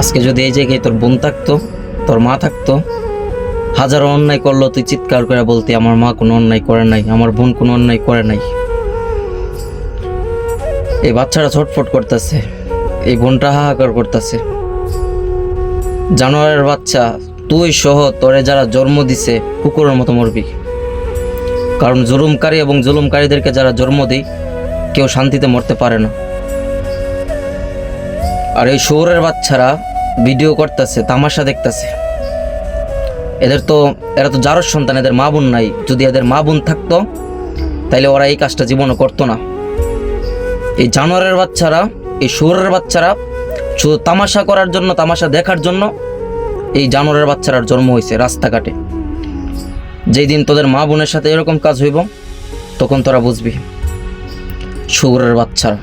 আজকে যদি এই জায়গায় তোর বোন থাকতো, তোর মা থাকতো, হাজারো অন্যায় করলো, তুই চিৎকার করে বলতি আমার মা কোনো অন্যায় করে নাই, আমার বোন কোনো অন্যায় করে নাই। এই বাচ্চারা ছটফট করতেছে, এই বোনটা হাহাকার করতেছে। জানোয়ারের বাচ্চা, তুই সহ তোরে যারা জন্ম দিছে কুকুরের মতো মরবি। কারণ জুলুমকারী এবং জুলুমকারীদেরকে যারা জন্ম দেয় কেউ শান্তিতে মরতে পারে না। আর এই শহরের বাচ্চারা ভিডিও করতেছে, তামাশা দেখতেছে। এরা তো জারোর সন্তান, এদের মা বোন নাই। যদি এদের মা বোন থাকতো তাইলে ওরা এই কাজটা জীবনও করতো না। এই জানোয়ারের বাচ্চারা, এই শহরের বাচ্চারা শুধু তামাশা করার জন্য, তামাশা দেখার জন্য এই জানোয়ারের বাচ্চারার জন্ম হয়েছে রাস্তাঘাটে। যেই দিন তোদের মা বোনের সাথে এরকম কাজ হইব তখন তোরা বুঝবি, শহরের বাচ্চারা।